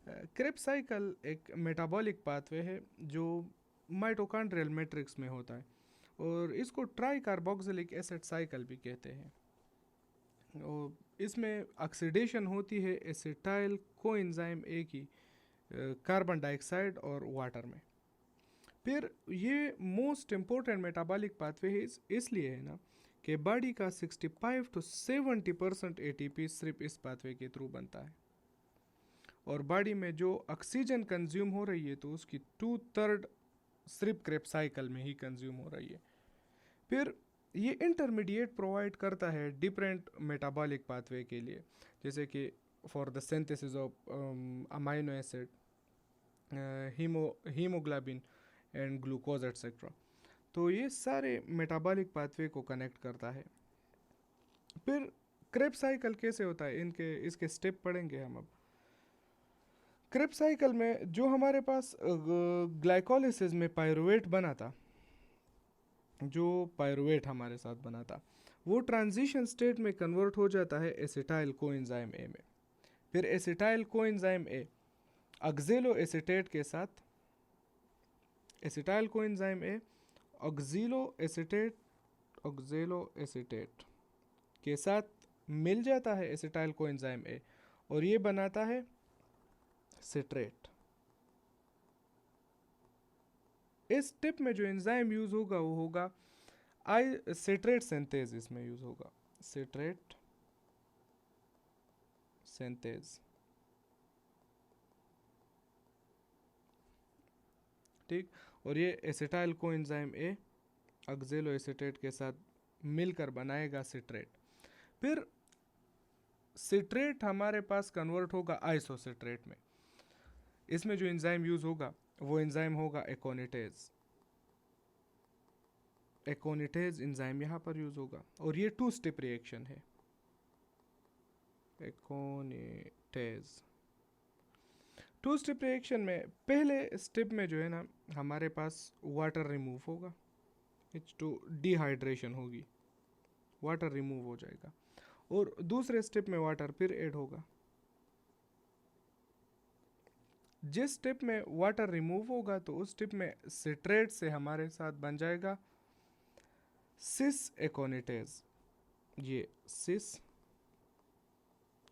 Krebs cycle एक metabolic pathway है जो माइटोकॉन्ड्रियल मैट्रिक्स में होता है, और इसको ट्राई कार्बोक्सिलिक एसिड साइकिल भी कहते हैं। और इसमें ऑक्सीडेशन होती है एसिटाइल कोएंजाइम ए की कार्बन डाइऑक्साइड और वाटर में। फिर ये मोस्ट इम्पोर्टेंट मेटाबॉलिक पाथवे है, इसलिए है ना कि बॉडी का 65 to 70% एटीपी सिर्फ इस पाथवे के थ्रू बनता है, और बॉडी में जो ऑक्सीजन कंज्यूम हो रही है तो उसकी 2/3 सिर्फ क्रेब साइकिल में ही कंज्यूम हो रही है। फिर ये इंटरमीडिएट प्रोवाइड करता है डिफरेंट मेटाबॉलिक पाथवे के लिए, जैसे कि for the synthesis of amino acid, haemoglobin and glucose etcetera. तो ये सारे मेटाबॉलिक पाथवे को कनेक्ट करता है। फिर क्रेब साइकिल कैसे होता है, इनके इसके स्टेप पढ़ेंगे हम अब। क्रेब साइकिल में जो हमारे पास ग्लाइकोलिसिस में पायरुवेट बना था, जो पायरुवेट हमारे साथ बना था, वो ट्रांजिशन स्टेट में कन्वर्ट हो जाता है एसिटाइल कोएंजाइम ए में। फिर एसिटाइल कोएंजाइम ए ऑक्जेलो एसिटेट के साथ, एसिटाइल कोएंजाइम ए ऑक्जेलो एसिटेट के साथ मिल जाता है एसिटाइल कोएंजाइम ए, और ये बनाता है सिट्रेट। इस स्टेप में जो एंजाइम यूज होगा वो होगा आई सिट्रेट सिंथेज, इसमें यूज होगा सिट्रेट सिंथेज। ठीक, और ये एसिटाइल कोएंजाइम ए ऑक्जेलो एसिटेट के साथ मिलकर बनाएगा सिट्रेट। फिर सिट्रेट हमारे पास कन्वर्ट होगा आइसोसिट्रेट में। इसमें जो एंजाइम यूज होगा वो एंजाइम होगा एकोनिटेज। एकोनिटेज एंजाइम यहाँ पर यूज होगा, और ये 2 स्टेप रिएक्शन है। एकोनिटेज 2 स्टेप रिएक्शन में पहले स्टेप में जो है ना हमारे पास वाटर रिमूव होगा, H2 डिहाइड्रेशन होगी, वाटर रिमूव हो जाएगा, और दूसरे स्टेप में वाटर फिर ऐड होगा। जिस स्टेप में वाटर रिमूव होगा तो उस स्टेप में सिट्रेट से हमारे साथ बन जाएगा सिस एकोनिटेज। ये सिस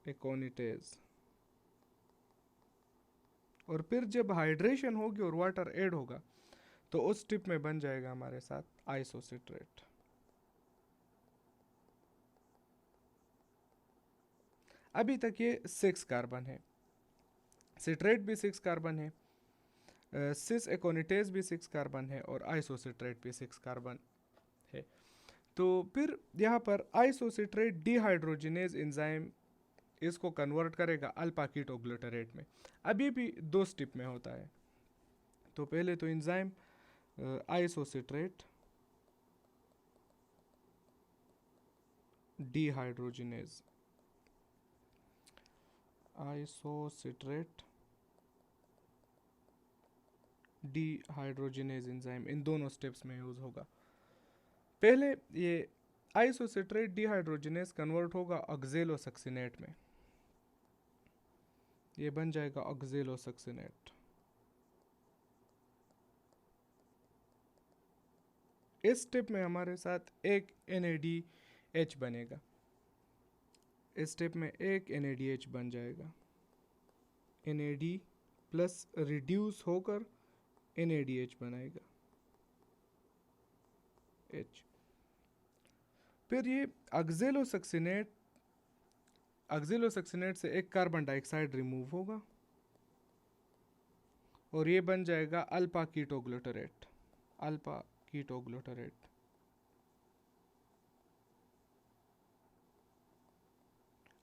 एकोनिटेज, और फिर जब हाइड्रेशन होगी और वाटर ऐड होगा तो उस स्टेप में बन जाएगा हमारे साथ आइसोसिट्रेट। अभी तक ये 6 कार्बन है, सिट्रेट भी 6 कार्बन है, सिस एकोनिटेज भी 6 कार्बन है, और आइसोसिट्रेट भी 6 कार्बन है। तो फिर यहाँ पर आइसोसिट्रेट डिहाइड्रोजिनेज एंजाइम इसको कन्वर्ट करेगा अल्फा कीटोग्लूटारेट में। अभी भी 2 स्टेप में होता है। तो पहले तो enzyme isocitrate dehydrogenase, isocitrate dehydrogenase enzyme इन दोनों स्टेप्स में यूज होगा। पहले ये आइसोसिट्रेट डिहाइड्रोजिनेज कन्वर्ट होगा ऑक्जेलोसक्सिनेट में, ये बन जाएगा ऑक्जेलोसक्सिनेट। इस स्टेप में हमारे साथ एक NADH बनेगा, इस स्टेप में एक NADH बन जाएगा, NAD प्लस रिड्यूस होकर NADH बनाएगा H। फिर ये ऑक्जेलोसक्सिनेट, ऑक्जेलोसक्सिनेट से एक कार्बन डाइऑक्साइड रिमूव होगा, और ये बन जाएगा alpha ketoglutarate, alpha ketoglutarate.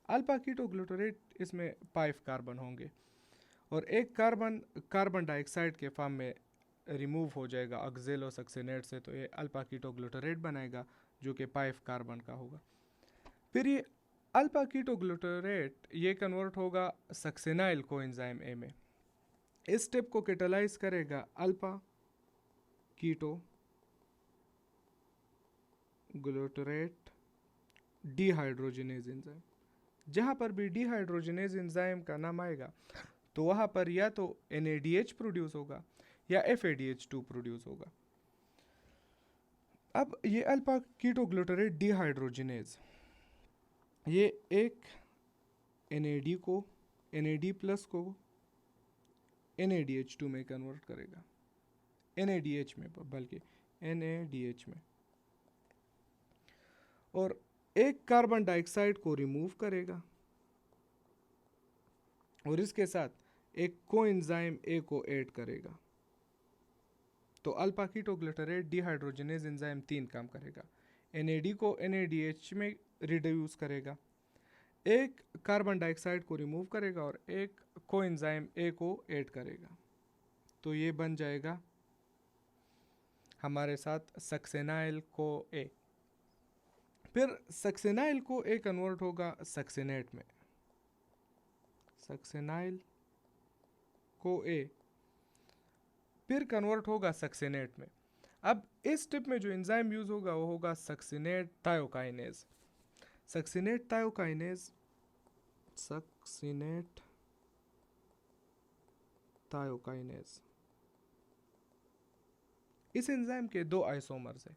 Alpha ketoglutarate इसमें 5 कार्बन होंगे, और एक कार्बन कार्बन डाइऑक्साइड के फॉर्म में रिमूव हो जाएगा ऑक्जेलोसक्सिनेट से, तो ये अल्फा कीटोग्लूटारेट बनाएगा जो कि 5 कार्बन का होगा। फिर ये अल्फा कीटोग्लूटारेट ये कन्वर्ट होगा सक्सिनाइल कोएंजाइम ए में। इस स्टेप को कैटालाइज करेगा alpha keto glutarate dehydrogenase enzyme. जहां पर भी डिहाइड्रोजिनेज एंजाइम का नाम आएगा तो वहाँ पर या तो NADH प्रोड्यूस होगा या FADH2 प्रोड्यूस होगा। अब ये अल्फा कीटोग्लूटारेट डिहाइड्रोजिनेज ये एक NAD प्लस को NADH2 में कन्वर्ट करेगा, NADH में, बल्कि NADH में, और एक कार्बन डाइऑक्साइड को रिमूव करेगा और इसके साथ एक कोएंजाइम A को ऐड करेगा। तो अल्फा कीटोग्लूटारेट डिहाइड्रोजिनेज एंजाइम 3 काम करेगा। NAD को NADH में रिड्यूस करेगा, एक कार्बन डाइऑक्साइड को रिमूव करेगा और एक कोएंजाइम A को ऐड करेगा। तो ये बन जाएगा हमारे साथ सक्सेनाइल को A। फिर सक्सेनाइल को A कन्वर्ट होगा सक्सेनेट में, सक्सेनाइल को A फिर कन्वर्ट होगा सक्सेनेट में। अब इस स्टेप में जो एंजाइम यूज होगा वो होगा succinate thiokinase. Succinate thiokinase, succinate thiokinase, इस एंजाइम के 2 आइसोमर्स है।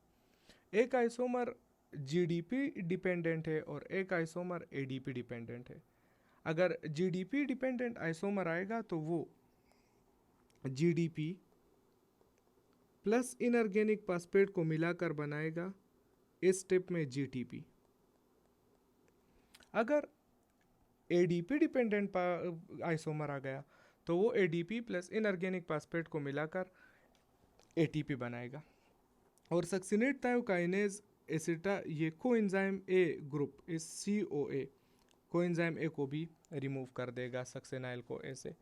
एक आइसोमर GDP डिपेंडेंट है और एक आइसोमर ADP डिपेंडेंट है। अगर GDP डिपेंडेंट आइसोमर आएगा तो वो GDP प्लस इनऑर्गेनिक फास्फेट को मिलाकर बनाएगा इस स्टेप में GTP। अगर ADP डिपेंडेंट आइसोमर आ गया तो वो ADP प्लस इनऑर्गेनिक फास्फेट को मिलाकर ATP बनाएगा। और सक्सिनेट थायोकाइनेज एसिटा ये कोएंजाइम A ग्रुप, इस COA कोएंजाइम A को भी रिमूव कर देगा सक्सेनाइल को A से।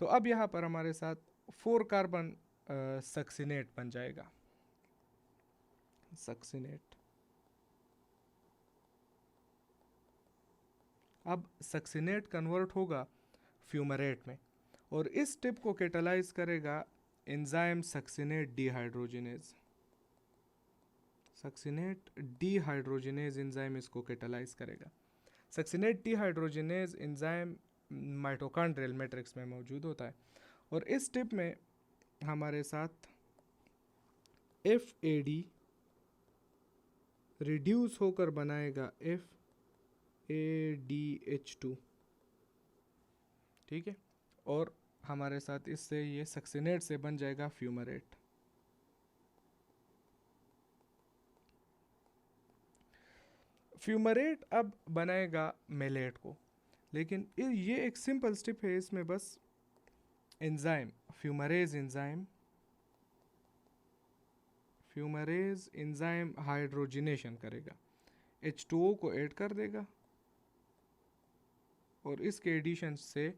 तो अब यहाँ पर हमारे साथ 4 कार्बन सक्सिनेट बन जाएगा, सक्सिनेट। अब सक्सिनेट कन्वर्ट होगा फ्यूमरेट में और इस स्टेप को कैटालाइज करेगा enzyme succinate dehydrogenase. Succinate dehydrogenase enzyme इसको कैटालाइज करेगा। Succinate dehydrogenase enzyme mitochondrial matrix में मौजूद होता है और इस स्टेप में हमारे साथ FAD रिड्यूस होकर बनाएगा FADH2, ठीक है, और हमारे साथ इससे ये सक्सिनेट से बन जाएगा फ्यूमरेट। फ्यूमरेट अब बनाएगा मेलेट को, लेकिन ये एक सिंपल स्टेप है, इसमें बस एंजाइम फ्यूमरेज एंजाइम हाइड्रोजिनेशन करेगा, H2O को ऐड कर देगा और इसके एडिशन से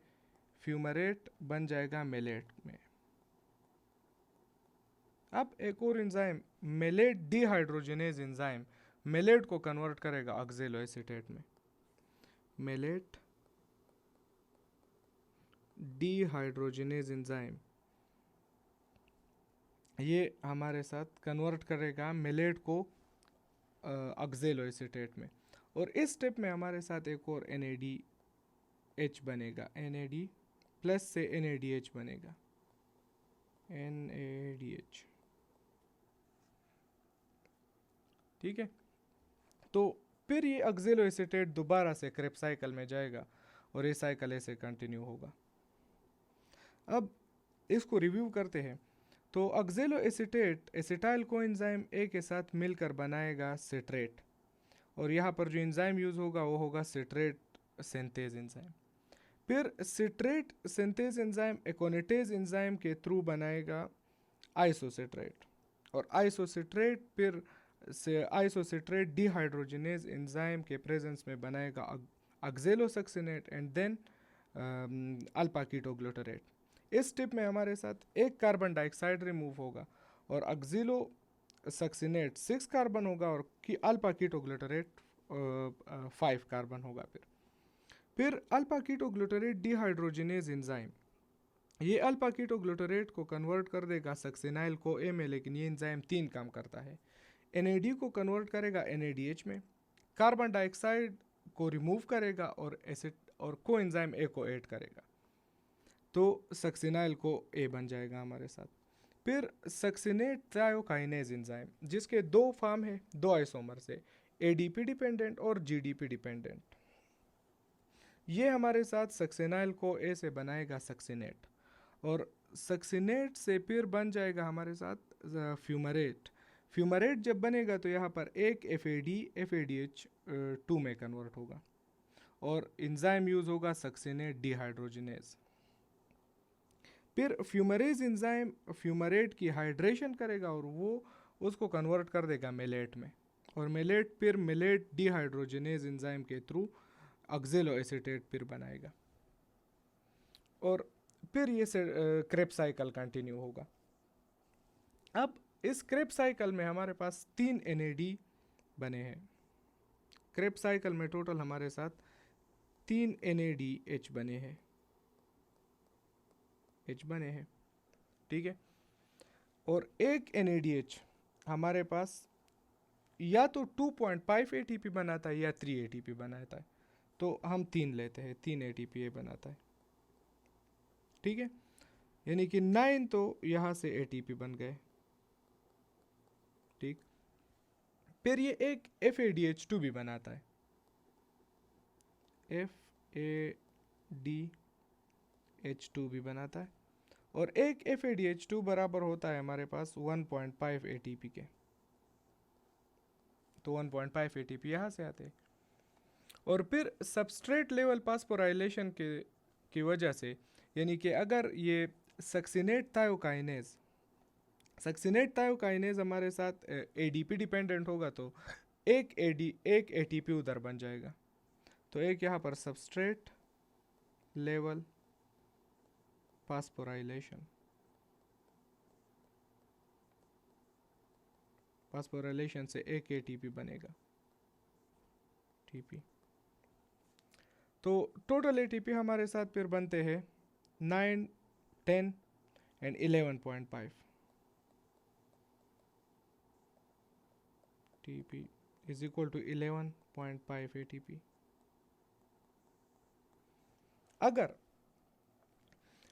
फ्यूमरेट बन जाएगा मेलेट में। अब एक और enzyme malate dehydrogenase enzyme malate को कन्वर्ट करेगा ऑक्जेलो एसीटेट में। मेलेट डिहाइड्रोजिनेज एंजाइम ये हमारे साथ कन्वर्ट करेगा मेलेट को ऑक्जेलो एसीटेट में और इस स्टेप में हमारे साथ एक और NADH बनेगा, NAD प्लस से NADH बनेगा, NADH, ठीक है। तो फिर ये ऑक्जेलो एसीटेट दोबारा से क्रेब्स साइकिल में जाएगा और ये साइकिल ऐसे कंटिन्यू होगा। अब इसको रिव्यू करते हैं। तो ऑक्जेलो एसीटेट एसिटाइल कोएंजाइम A के साथ मिलकर बनाएगा सिट्रेट और यहाँ पर जो एंजाइम यूज होगा वो होगा सिट्रेट सिंथेज एंजाइम। फिर सिट्रेट सिंथेज एंजाइम एकोनेटेज एंजाइम के थ्रू बनाएगा आइसोसिट्रेट और आइसोसिट्रेट फिर से आइसोसिट्रेट डिहाइड्रोजिनेज एंजाइम के प्रेजेंस में बनाएगा ऑक्जेलोसक्सिनेट एंड देन अल्फा कीटोग्लूटारेट। इस स्टेप में हमारे साथ एक कार्बन डाइऑक्साइड रिमूव होगा और ऑक्जेलो सक्सिनेट 6 कार्बन होगा और अल्फा कीटोग्लूटारेट 5 कार्बन होगा। फिर अल्फा कीटोग्लूटारेट डिहाइड्रोजिनेज एंजाइम ये अल्फा कीटोग्लूटारेट को कन्वर्ट कर देगा सक्सिनाइल को A में, लेकिन ये एंजाइम 3 काम करता है। NAD को कन्वर्ट करेगा NADH में, कार्बन डाइऑक्साइड को रिमूव करेगा और एसिड और कोएंजाइम A को ऐड करेगा। तो सक्सिनाइल को ए बन जाएगा हमारे साथ। फिर सक्सिनेट थायोकाइनेज एंजाइम, जिसके दो फॉर्म है, दो आइसोमर्स है, एडीपी डिपेंडेंट और जीडीपी डिपेंडेंट। ये हमारे साथ सक्सिनाइल को ए से बनाएगा सक्सिनेट, और सक्सिनेट से फिर बन जाएगा हमारे साथ फ्यूमरेट। फ्यूमरेट जब बनेगा तो यहाँ पर एक FADH 2 में कन्वर्ट होगा, और इंजाइम यूज होगा सक्सिनेट डिहाइड्रोजिनेज। फिर फ्यूमरेज इंजाइम फ्यूमरेट की हाइड्रेशन करेगा और वो उसको कन्वर्ट कर देगा मेलेट में, और मेलेट फिर मेलेट डिहाइड्रोजिनेज इंजाइम के थ्रू ऑक्जेलो एसीटेट फिर बनाएगा, और फिर ये क्रेब्स साइकिल कंटिन्यू होगा। अब इस क्रेब्स साइकिल में हमारे पास 3 NAD बने हैं। क्रेब्स साइकिल में टोटल हमारे साथ 3 NADH बने हैं, ठीक है। और एक NADH हमारे पास या तो 2.5 ATP बनाता है या 3 ATP बनाता है, तो हम 3 लेते हैं, 3 ATP ये बनाता है, ठीक है। यानी कि 9 तो यहाँ से ATP बन गए, ठीक। फिर ये एक FADH2 भी बनाता है, FADH2 भी बनाता है, और एक FADH2 बराबर होता है हमारे पास 1.5 ATP के, तो 1.5 ATP यहाँ से आते हैं। और फिर सबस्ट्रेट लेवल फास्फोराइलेशन की वजह से, यानी कि अगर ये सक्सिनेट थायोकाइनेज हमारे साथ ADP डिपेंडेंट होगा तो एक ATP उधर बन जाएगा, तो एक यहाँ पर सबस्ट्रेट लेवल फास्फोराइलेशन से एक ATP बनेगा, TP। तो टोटल ATP हमारे साथ फिर बनते हैं 9, 10 and 11.5 TP is equal to 11.5 ATP।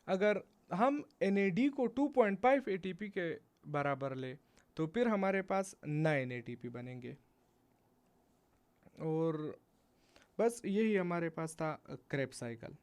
अगर हम NAD को 2.5 ATP के बराबर ले तो फिर हमारे पास 9 ATP बनेंगे, और बस यही हमारे पास था क्रेब्स साइकिल।